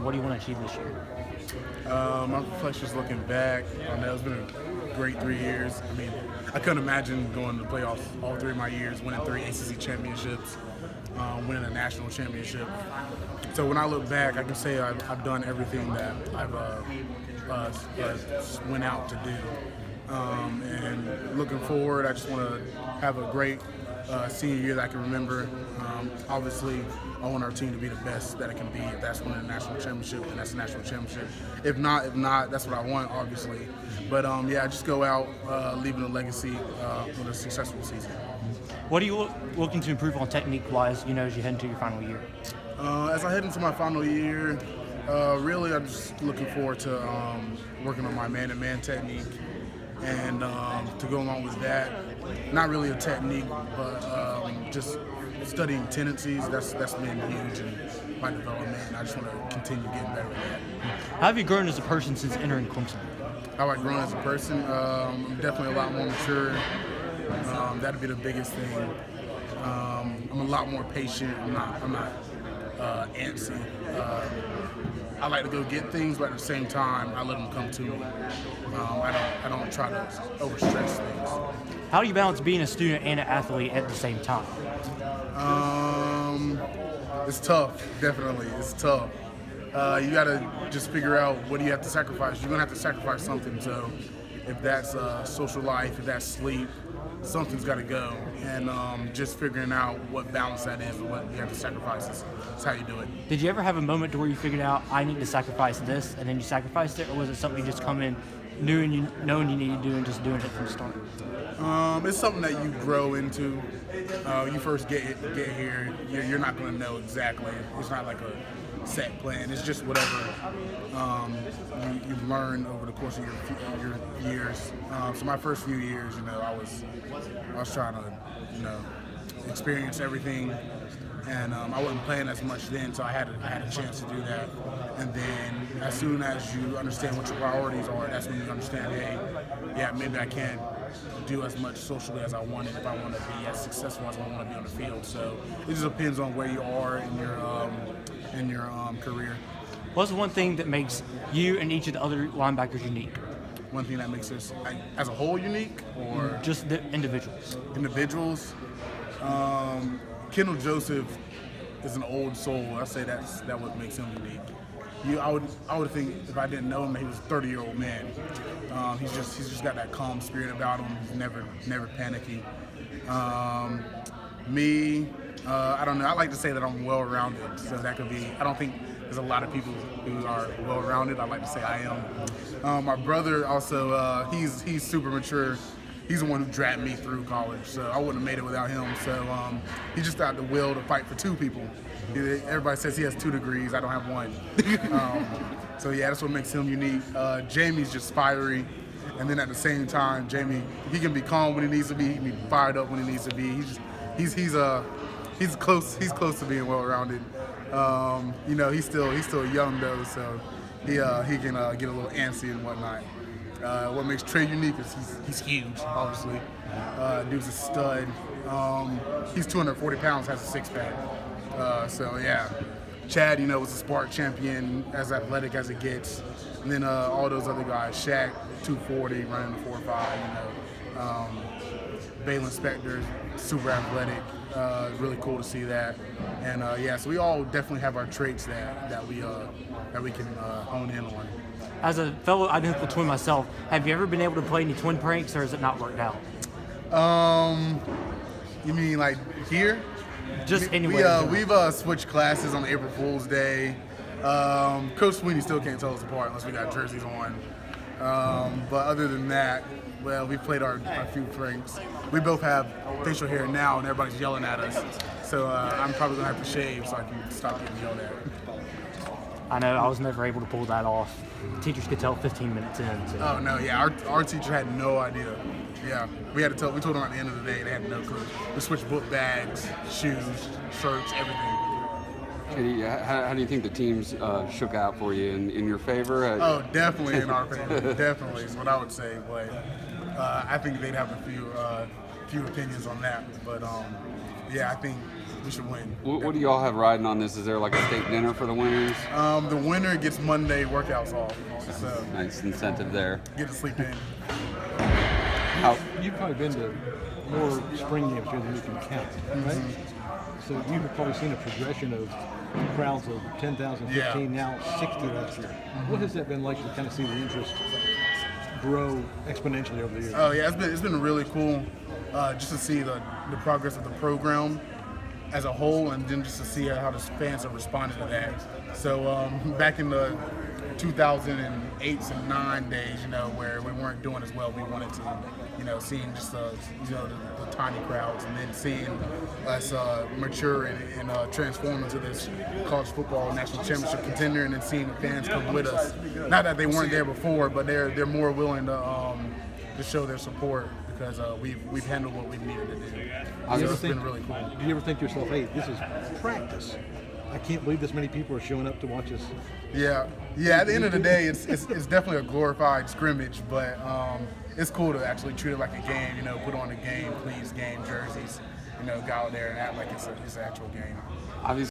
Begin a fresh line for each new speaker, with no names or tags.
What do you want to achieve this year?
My reflections looking back on that, it's been a great 3 years. I mean, I couldn't imagine going to the playoffs all 3 of my years, winning 3 ACC championships, winning a national championship. So when I look back, I can say I've done everything that I've went out to do. And looking forward, I just want to have a great senior year that I can remember. Obviously, I want our team to be the best that it can be. If that's winning a national championship, then that's a national championship. If not, that's what I want, obviously. But yeah, just go out, leaving a legacy with a successful season.
What are you looking to improve on technique-wise, as you head into your final year?
As I head into my final year, really I'm just looking forward to working on my man-to-man technique. And to go along with that, not really a technique, but just studying tendencies. That's been huge in my development, and I just want to continue getting better at that.
How have you grown as a person since entering Clemson?
How I've grown as a person? I'm definitely a lot more mature. That'd be the biggest thing. I'm a lot more patient. I'm not antsy. I like to go get things, but at the same time, I let them come to me. I don't try to overstress things.
How do you balance being a student and an athlete at the same time?
It's tough, definitely. It's tough. You gotta just figure out what do you have to sacrifice. You're gonna have to sacrifice something. So if that's social life, if that's sleep, something's got to go. And just figuring out what balance that is and what you have to sacrifice is how you do it.
Did you ever have a moment to where you figured out, I need to sacrifice this, and then you sacrificed it, or was it something you just come in knowing you needed to do and just doing it from the start?
It's something that you grow into. You first get here, you're not going to know exactly. It's not like a set plan. It's just whatever you've learned over the course of your years. So my first few years, I was trying to, experience everything, and I wasn't playing as much then, so I had a chance to do that. And then as soon as you understand what your priorities are, that's when you understand, hey, yeah, maybe I can't do as much socially as I wanted if I want to be as successful as I want to be on the field. So it just depends on where you are in your career.
What's one thing that makes you and each of the other linebackers unique?
One thing that makes us, as a whole, unique, or
just the individuals?
Individuals. Kendall Joseph is an old soul. I say that what makes him unique. I would think if I didn't know him, he was a 30-year-old man. He's just got that calm spirit about him. He's never panicky. Me, I don't know. I like to say that I'm well-rounded, so that could be. I don't think there's a lot of people who are well-rounded. I like to say I am. My brother also, he's super mature. He's the one who dragged me through college, so I wouldn't have made it without him. So he just got the will to fight for 2 people. Everybody says he has 2 degrees. I don't have 1. So yeah, that's what makes him unique. Jamie's just fiery, and then at the same time, Jamie, he can be calm when he needs to be. He can be fired up when he needs to be. He's close to being well-rounded. He's still young though, so he can get a little antsy and whatnot. What makes Trey unique is he's huge, obviously. Dude's a stud. He's 240 pounds, has a 6-pack. So yeah, Chad, was a Spark champion, as athletic as it gets. And then all those other guys, Shaq, 240, running the 4.5. Balin Spector, super athletic. Really cool to see that. And so we all definitely have our traits that we can hone in on.
As a fellow identical twin myself, have you ever been able to play any twin pranks, or has it not worked out?
You mean like here?
Just anywhere.
We've switched classes on April Fool's Day. Coach Sweeney still can't tell us apart unless we got jerseys on. But other than that, well, we played our few pranks. We both have facial hair now, and everybody's yelling at us. So I'm probably gonna have to shave so I can stop getting yelled at.
I know, I was never able to pull that off. Teachers could tell 15 minutes in. So.
Oh no, yeah, our teacher had no idea. Yeah, we told them at the end of the day, they had no clue. We switched book bags, shoes, shirts, everything.
Kenny, how do you think the teams shook out for you? In your favor?
Oh, definitely in our favor. Definitely is what I would say. But I think they'd have a few opinions on that. But yeah, I think we should win.
What do y'all have riding on this? Is there like a state dinner for the winners?
The winner gets Monday workouts off, so
Nice incentive there.
get to sleep in.
You've probably been to more spring games here than you can count, right? So you've probably seen a progression of crowds of 10,000, 15,
Yeah.
now 60 last year. What has that been like to kind of see the interest grow exponentially over the years?
Oh yeah, it's been really cool just to see the progress of the program as a whole, and then just to see how the fans have responded to that. So back in the 2008 and 9 days, where we weren't doing as well we wanted to, seeing just the tiny crowds, and then seeing us mature and transform into this college football national championship contender, and then seeing the fans come with us. Not that they weren't there before, but they're more willing to show their support because we've handled what we've needed to do. So it's been really cool.
Do you ever think to yourself, hey, this is practice? I can't believe this many people are showing up to watch us.
Yeah. At the end of the day, it's definitely a glorified scrimmage, but it's cool to actually treat it like a game. Put on the game, please, game jerseys. Go out there and act like it's an actual game.
Obviously.